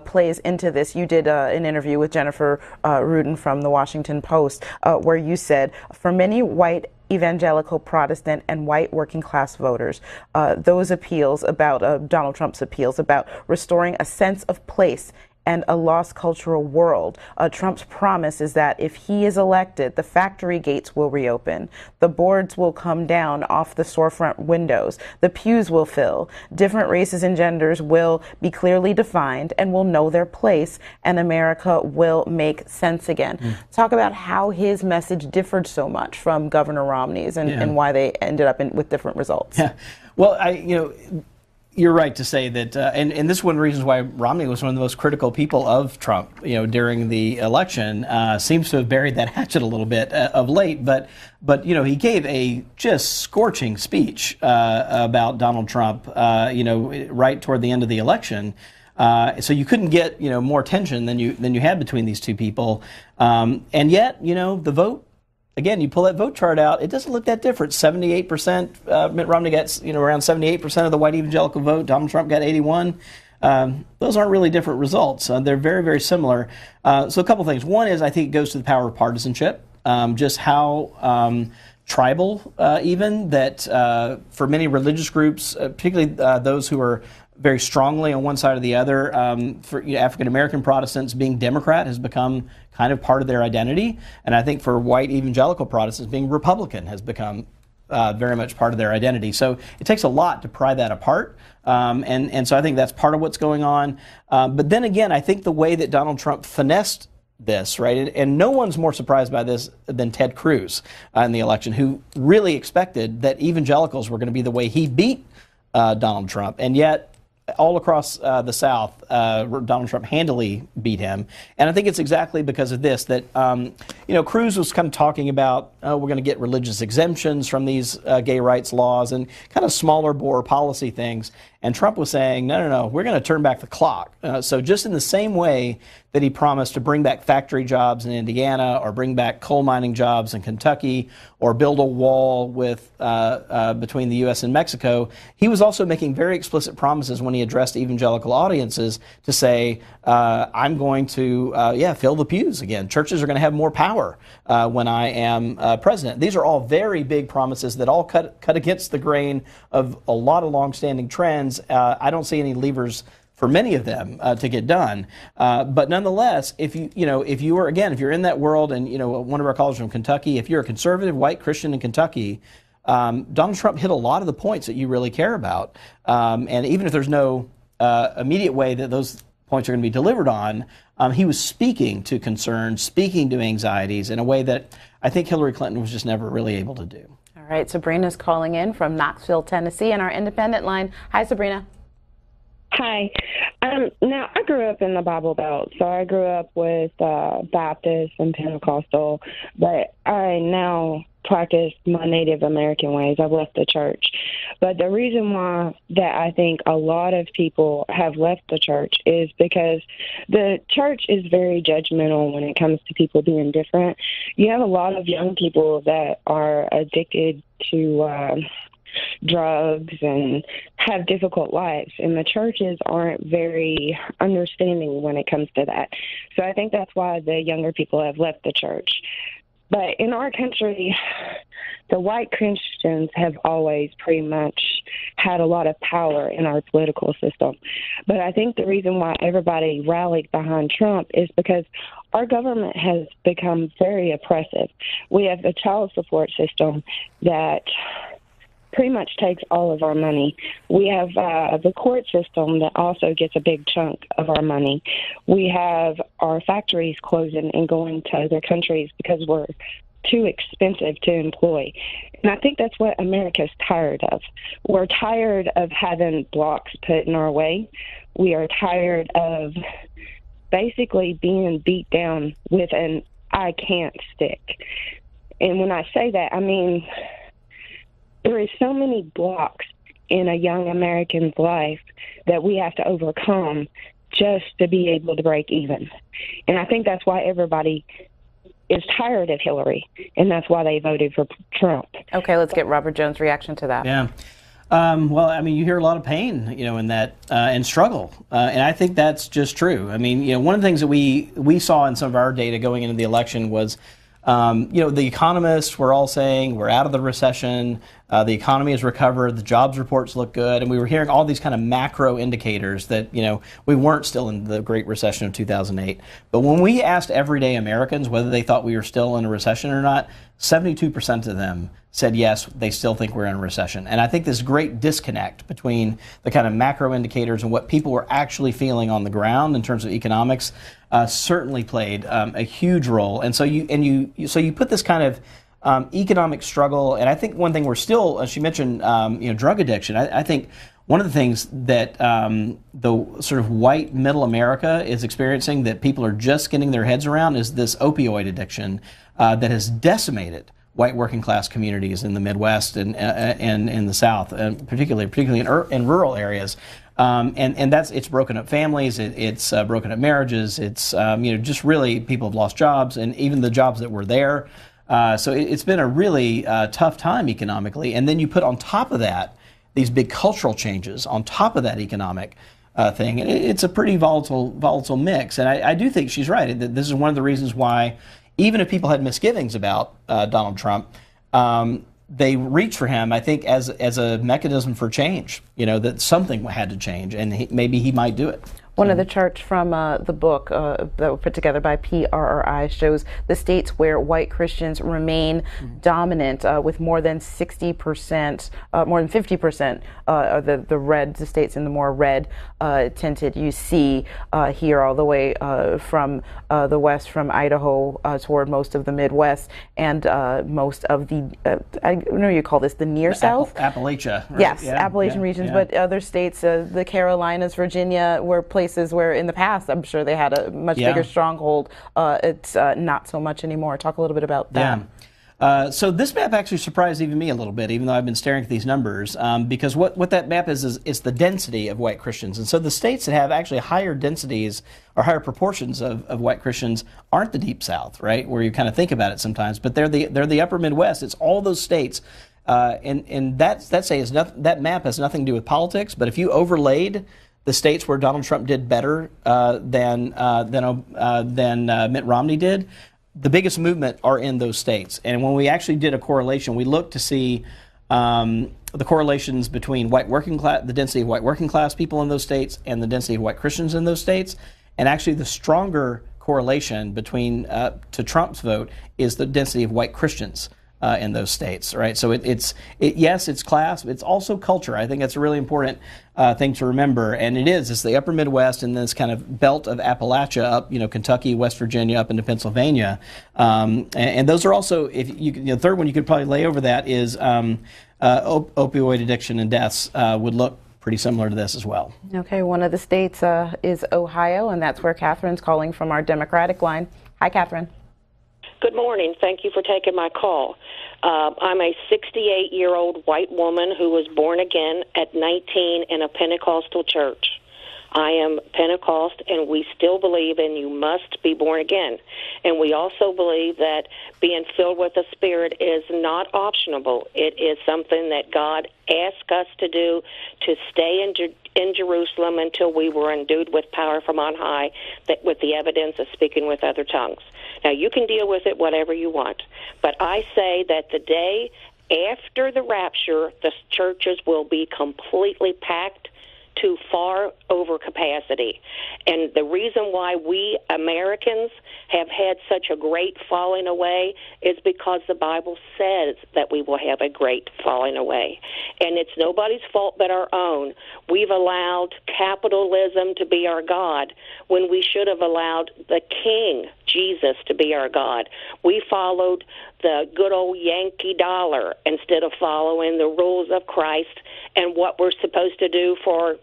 plays into this. You did an interview with Jennifer Rudin from the Washington Post where you said, for many white evangelical Protestant and white working class voters, those appeals about Donald Trump's appeals about restoring a sense of place and a lost cultural world. Trump's promise is that if he is elected, the factory gates will reopen, the boards will come down off the storefront windows, the pews will fill, different races and genders will be clearly defined and will know their place, and America will make sense again. Talk about how his message differed so much from Governor Romney's and why they ended up with different results. Yeah. Well, you're right to say that, and this is one of the reasons why Romney was one of the most critical people of Trump, during the election. Seems to have buried that hatchet a little bit of late, but he gave a just scorching speech about Donald Trump, right toward the end of the election. So you couldn't get more tension than you had between these two people, and yet the vote. Again, you pull that vote chart out, it doesn't look that different. 78%, Mitt Romney got around 78% of the white evangelical vote. Donald Trump got 81%. Those aren't really different results. They're very, very similar. So a couple things. One is I think it goes to the power of partisanship, just how tribal even that for many religious groups, particularly those who are very strongly on one side or the other. For African American Protestants, being Democrat has become kind of part of their identity, and I think for white evangelical Protestants, being Republican has become very much part of their identity. So it takes a lot to pry that apart, and so I think that's part of what's going on. But then again, I think the way that Donald Trump finessed this, right, and no one's more surprised by this than Ted Cruz in the election, who really expected that evangelicals were going to be the way he beat Donald Trump, and yet all across the South, Donald Trump handily beat him. And I think it's exactly because of this that, Cruz was kind of talking about, we're going to get religious exemptions from these gay rights laws and kind of smaller bore policy things. And Trump was saying, no, we're going to turn back the clock. So just in the same way that he promised to bring back factory jobs in Indiana or bring back coal mining jobs in Kentucky or build a wall with between the U.S. and Mexico, he was also making very explicit promises when he addressed evangelical audiences is to say, I'm going to, fill the pews again. Churches are going to have more power when I am president. These are all very big promises that all cut against the grain of a lot of longstanding trends. I don't see any levers for many of them to get done. But nonetheless, if you're in that world, and one of our callers from Kentucky, if you're a conservative white Christian in Kentucky, Donald Trump hit a lot of the points that you really care about. And even if there's no immediate way that those points are going to be delivered on, he was speaking to concerns, speaking to anxieties in a way that I think Hillary Clinton was just never really able to do. All right, Sabrina's calling in from Knoxville, Tennessee, on our independent line. Hi, Sabrina. Hi. Now, I grew up in the Bible Belt, so I grew up with Baptist and Pentecostal, but I now practice my Native American ways. I've left the church. But the reason why that I think a lot of people have left the church is because the church is very judgmental when it comes to people being different. You have a lot of young people that are addicted to drugs and have difficult lives, and the churches aren't very understanding when it comes to that. So I think that's why the younger people have left the church. But in our country, the white Christians have always pretty much had a lot of power in our political system. But I think the reason why everybody rallied behind Trump is because our government has become very oppressive. We have the child support system that pretty much takes all of our money. We have the court system that also gets a big chunk of our money. We have our factories closing and going to other countries because we're too expensive to employ. And I think that's what America's tired of. We're tired of having blocks put in our way. We are tired of basically being beat down with an I can't stick. And when I say that, I mean, there is so many blocks in a young American's life that we have to overcome just to be able to break even. And I think that's why everybody is tired of Hillary, and that's why they voted for Trump. Okay, let's get Robert Jones' reaction to that. Yeah. Well, I mean, you hear a lot of pain, in that, and struggle. And I think that's just true. I mean, one of the things that we saw in some of our data going into the election was, the economists were all saying we're out of the recession, the economy has recovered, the jobs reports look good, and we were hearing all these kind of macro indicators that, we weren't still in the Great Recession of 2008. But when we asked everyday Americans whether they thought we were still in a recession or not, 72% of them said yes, they still think we're in a recession. And I think this great disconnect between the kind of macro indicators and what people were actually feeling on the ground in terms of economics certainly played a huge role. And so you put this kind of economic struggle, and I think one thing we're still, as she mentioned, drug addiction. I think one of the things that the sort of white middle America is experiencing that people are just getting their heads around is this opioid addiction that has decimated white working class communities in the Midwest and in the South, and particularly in rural areas. And it's broken up families, it's broken up marriages, it's just really people have lost jobs, and even the jobs that were there. So it's been a really tough time economically. And then you put on top of that these big cultural changes on top of that economic thing. And it's a pretty volatile mix. And I do think she's right. This is one of the reasons why, even if people had misgivings about Donald Trump, they reached for him, I think, as a mechanism for change, that something had to change, and maybe he might do it. One of the charts from the book that were put together by PRRI shows the states where white Christians remain dominant, with more than 60%, more than 50% of the states in the more red tinted. You see here all the way from the west, from Idaho toward most of the Midwest, and most of the, I know you call this the near south? Appalachia. Right? Yes, Appalachian regions, but other states, the Carolinas, Virginia, were places where in the past I'm sure they had a much bigger stronghold. It's not so much anymore. Talk a little bit about that. Yeah. So this map actually surprised even me a little bit, even though I've been staring at these numbers, because what that map is the density of white Christians. And so the states that have actually higher densities or higher proportions of white Christians aren't the Deep South, right, where you kind of think about it sometimes, but they're the upper Midwest. It's all those states. And that map has nothing to do with politics, but if you overlaid the states where Donald Trump did better than Mitt Romney did, the biggest movement are in those states. And when we actually did a correlation, we looked to see the correlations between the density of white working class people in those states and the density of white Christians in those states. And actually the stronger correlation between to Trump's vote is the density of white Christians in those states, right? So yes, it's class, but it's also culture. I think that's a really important thing to remember. And it's the upper Midwest and this kind of belt of Appalachia up, Kentucky, West Virginia, up into Pennsylvania. And those are also, the third one you could probably lay over that is opioid addiction and deaths would look pretty similar to this as well. Okay, one of the states is Ohio, and that's where Catherine's calling from our Democratic line. Hi, Catherine. Good morning. Thank you for taking my call. I'm a 68-year-old white woman who was born again at 19 in a Pentecostal church. I am Pentecost, and we still believe in you must be born again. And we also believe that being filled with the Spirit is not optional. It is something that God asked us to do, to stay in Jerusalem until we were endued with power from on high, that with the evidence of speaking with other tongues. Now, you can deal with it whatever you want, but I say that the day after the rapture, the churches will be completely packed to far over capacity. And the reason why we Americans have had such a great falling away is because the Bible says that we will have a great falling away. And it's nobody's fault but our own. We've allowed capitalism to be our God when we should have allowed the King, Jesus, to be our God. We followed the good old Yankee dollar instead of following the rules of Christ and what we're supposed to do for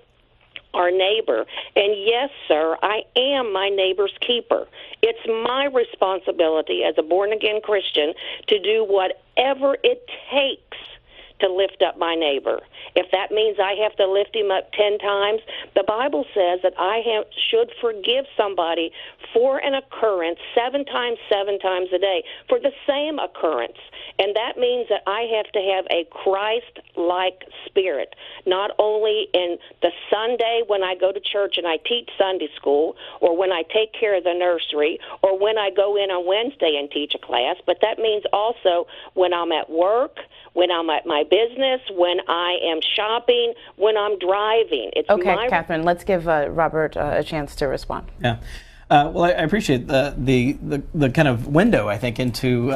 our neighbor. And yes, sir, I am my neighbor's keeper. It's my responsibility as a born-again Christian to do whatever it takes to lift up my neighbor. If that means I have to lift him up 10 times, the Bible says that I should forgive somebody for an occurrence 7 times a day for the same occurrence. And that means that I have to have a Christ-like spirit, not only in the Sunday when I go to church and I teach Sunday school, or when I take care of the nursery, or when I go in on Wednesday and teach a class, but that means also when I'm at work, when I'm at my business, when I am shopping, when I'm driving. Okay, Catherine, let's give Robert a chance to respond. Yeah. Well, I appreciate the kind of window, I think, into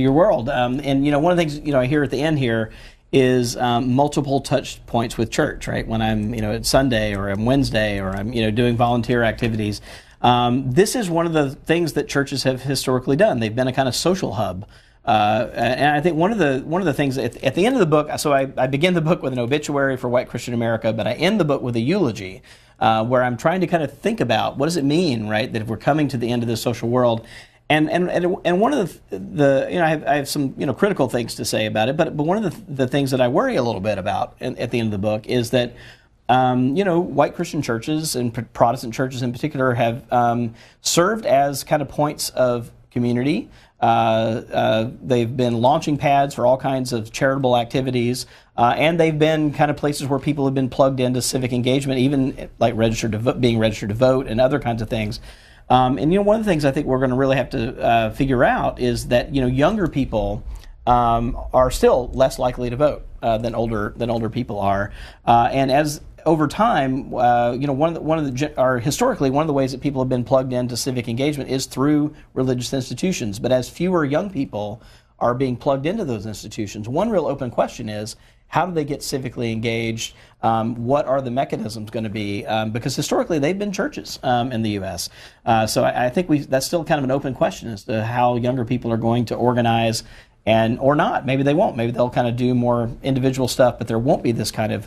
your world. And one of the things I hear at the end here is multiple touch points with church, right? When I'm at Sunday or I'm Wednesday or I'm doing volunteer activities. This is one of the things that churches have historically done. They've been a kind of social hub. And I think one of the things at the end of the book, so I begin the book with an obituary for white Christian America, but I end the book with a eulogy where I'm trying to kind of think about what does it mean, right, that if we're coming to the end of this social world. And one of I have some critical things to say about it, but one of the things that I worry a little bit about at the end of the book is that white Christian churches and Protestant churches in particular have served as kind of points of community. They've been launching pads for all kinds of charitable activities, and they've been kind of places where people have been plugged into civic engagement, even like being registered to vote and other kinds of things. And one of the things I think we're going to really have to figure out is that younger people are still less likely to vote than older people are, and as over time, historically, one of the ways that people have been plugged into civic engagement is through religious institutions. But as fewer young people are being plugged into those institutions, one real open question is, how do they get civically engaged? What are the mechanisms going to be? Because historically, they've been churches in the U.S. So I think that's still kind of an open question as to how younger people are going to organize or not. Maybe they won't. Maybe they'll kind of do more individual stuff, but there won't be this kind of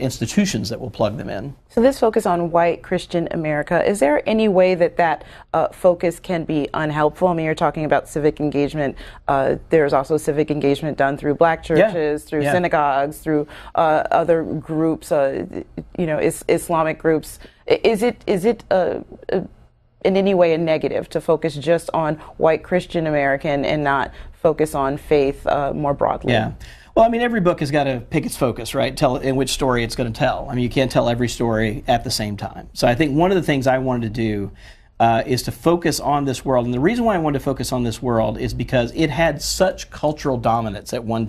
institutions that will plug them in. So this focus on white Christian America, is there any way that focus can be unhelpful? I mean, you're talking about civic engagement. There's also civic engagement done through black churches, through synagogues, through other groups, Islamic groups. Is it in any way a negative to focus just on white Christian American and not focus on faith more broadly? Yeah. Well, I mean, every book has got to pick its focus, right? Tell in which story it's going to tell. I mean, you can't tell every story at the same time. So I think one of the things I wanted to do is to focus on this world. And the reason why I wanted to focus on this world is because it had such cultural dominance at one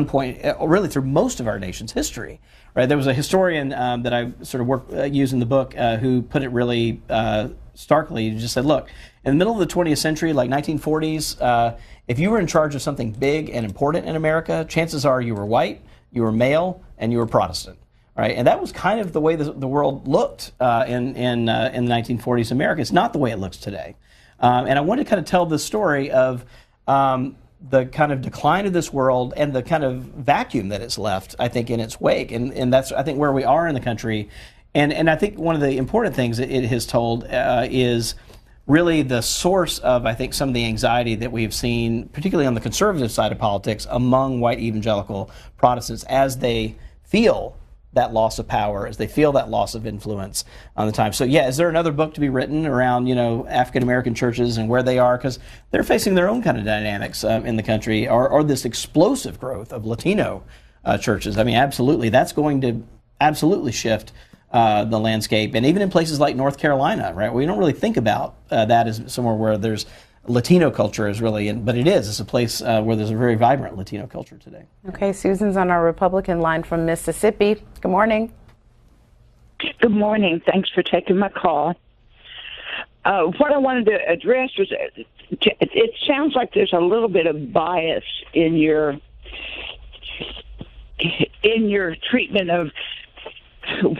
point, really through most of our nation's history. Right? There was a historian that I sort of use in the book who put it really starkly. He just said, look, in the middle of the 20th century, like 1940s, if you were in charge of something big and important in America, chances are you were white, you were male, and you were Protestant. Right? And that was kind of the way the world looked in the 1940s America. It's not the way it looks today. And I wanted to kind of tell the story of the kind of decline of this world and the kind of vacuum that it's left, I think, in its wake. And that's, I think, where we are in the country. And I think one of the important things that it has told is really the source of, I think, some of the anxiety that we've seen, particularly on the conservative side of politics, among white evangelical Protestants as they feel that loss of power, as they feel that loss of influence on the time. So yeah, is there another book to be written around, African American churches and where they are? Because they're facing their own kind of dynamics in the country, or this explosive growth of Latino churches. I mean, absolutely, that's going to absolutely shift the landscape. And even in places like North Carolina, right? We don't really think about that as somewhere where there's Latino culture is really, but it is. It's a place where there's a very vibrant Latino culture today. Okay, Susan's on our Republican line from Mississippi. Good morning. Good morning. Thanks for taking my call. What I wanted to address was, it sounds like there's a little bit of bias in your treatment of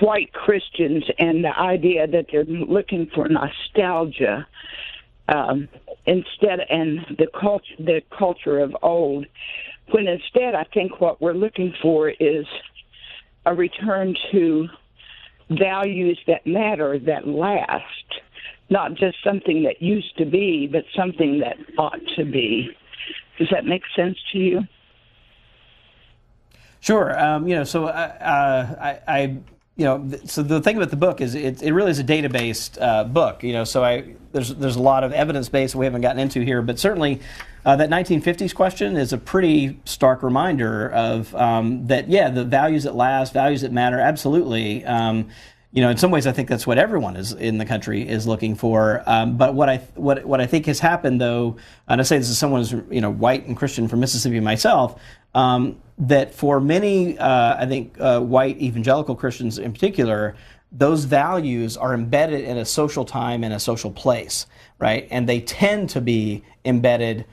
white Christians and the idea that they're looking for nostalgia. Instead, and the culture of old, when instead I think what we're looking for is a return to values that matter, that last, not just something that used to be, but something that ought to be. Does that make sense to you? Sure. So so the thing about the book is it really is a data-based book. So there's a lot of evidence-based that we haven't gotten into here, but certainly that 1950s question is a pretty stark reminder of that. Yeah, the values that last, values that matter, absolutely. In some ways, I think that's what everyone is in the country is looking for. But what I think has happened, though, and I say this as someone who's white and Christian from Mississippi myself, that for many, I think, white evangelical Christians in particular, those values are embedded in a social time and a social place, right? And they tend to be embedded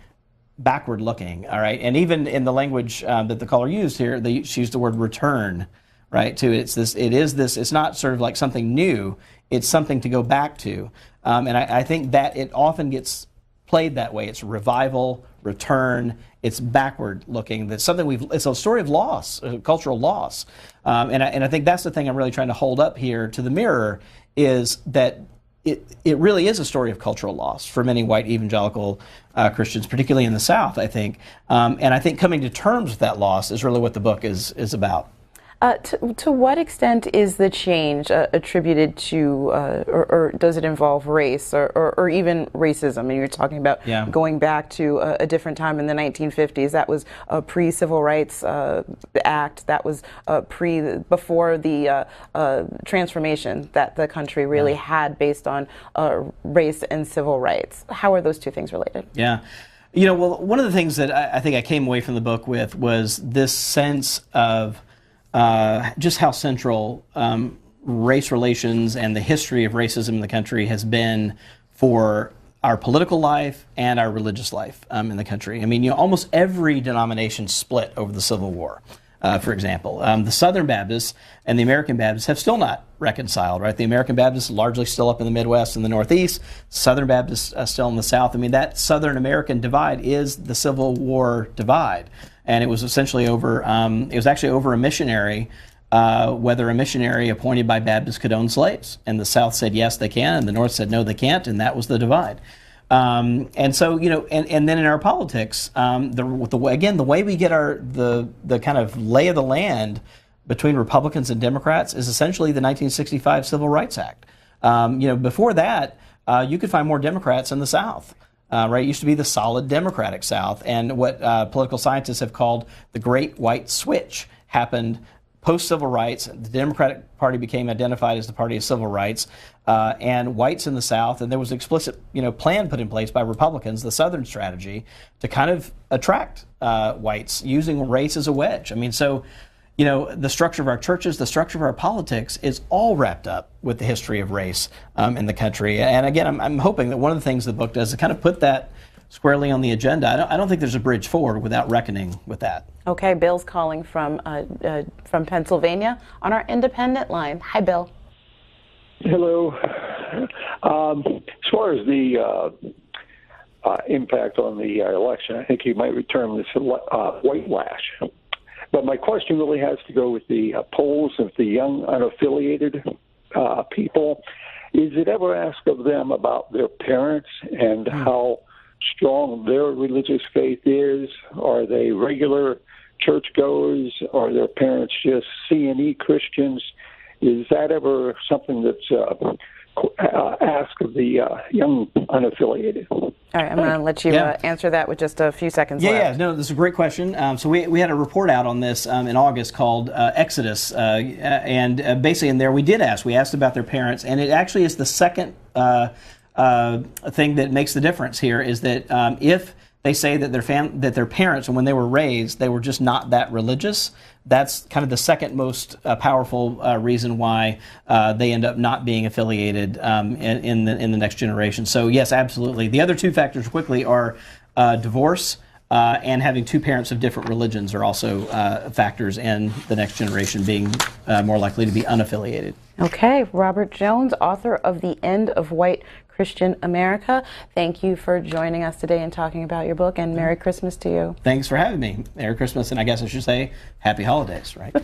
backward looking, all right? And even in the language that the caller used here, she used the word return, right? It's not sort of like something new, it's something to go back to. And I think that it often gets played that way. It's revival, return, it's backward looking. That's something it's a story of loss, cultural loss. And I think that's the thing I'm really trying to hold up here to the mirror, is that it really is a story of cultural loss for many white evangelical Christians, particularly in the South, I think. And I think coming to terms with that loss is really what the book is about. To what extent is the change attributed to, or does it involve race or even racism? And you're talking about going back to a different time in the 1950s. That was a pre-Civil Rights Act. That was before the transformation that the country really had based on race and civil rights. How are those two things related? Yeah. Well, one of the things that I think I came away from the book with was this sense of just how central race relations and the history of racism in the country has been for our political life and our religious life in the country. I mean, almost every denomination split over the Civil War, for example. The Southern Baptists and the American Baptists have still not reconciled, right? The American Baptists largely still up in the Midwest and the Northeast, Southern Baptists still in the South. I mean, that Southern American divide is the Civil War divide. And it was essentially over a missionary, whether a missionary appointed by Baptists could own slaves. And the South said, yes, they can, and the North said, no, they can't, and that was the divide. And so, and then in our politics, the way we get the kind of lay of the land between Republicans and Democrats is essentially the 1965 Civil Rights Act. Before that, you could find more Democrats in the South right? It used to be the solid Democratic South. And what political scientists have called the Great White Switch happened post-civil rights. The Democratic Party became identified as the party of civil rights, and whites in the South, and there was an explicit plan put in place by Republicans, the Southern strategy, to kind of attract whites using race as a wedge. I mean, so the structure of our churches, the structure of our politics is all wrapped up with the history of race in the country. And again, I'm hoping that one of the things the book does is kind of put that squarely on the agenda. I don't think there's a bridge forward without reckoning with that. Okay, Bill's calling from Pennsylvania on our independent line. Hi, Bill. Hello. As far as the impact on the election, I think you might term this white-lash. But my question really has to go with the polls of the young, unaffiliated people. Is it ever asked of them about their parents and how strong their religious faith is? Are they regular churchgoers? Are their parents just C&E Christians? Is that ever something that's asked of the young unaffiliated? All right, I'm going to let you answer that with just a few seconds left. Yeah, no, this is a great question. So we had a report out on this in August called Exodus, and basically in there we asked about their parents, and it actually is the second thing that makes the difference here is that if they say that their parents, and when they were raised, they were just not that religious, that's kind of the second most powerful reason why they end up not being affiliated in the next generation. So yes, absolutely. The other two factors quickly are divorce and having two parents of different religions are also factors in the next generation being more likely to be unaffiliated. Okay, Robert Jones, author of The End of White Christian America. Thank you for joining us today and talking about your book, and Merry Christmas to you. Thanks for having me. Merry Christmas, and I guess I should say Happy Holidays, right?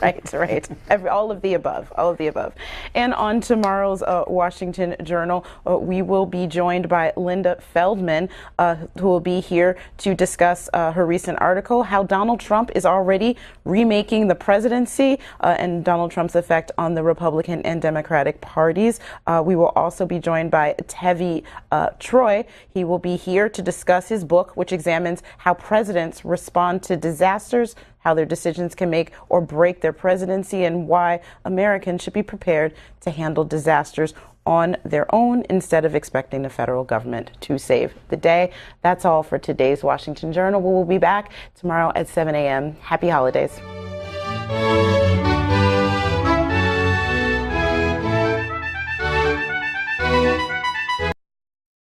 Right. All of the above. And on tomorrow's Washington Journal, we will be joined by Linda Feldman, who will be here to discuss her recent article, How Donald Trump is Already Remaking the Presidency, and Donald Trump's effect on the Republican and Democratic parties. We will also be joined by Tevi Troy. He will be here to discuss his book, which examines how presidents respond to disasters, how their decisions can make or break their presidency, and why Americans should be prepared to handle disasters on their own instead of expecting the federal government to save the day. That's all for today's Washington Journal. We will be back tomorrow at 7 a.m. Happy holidays.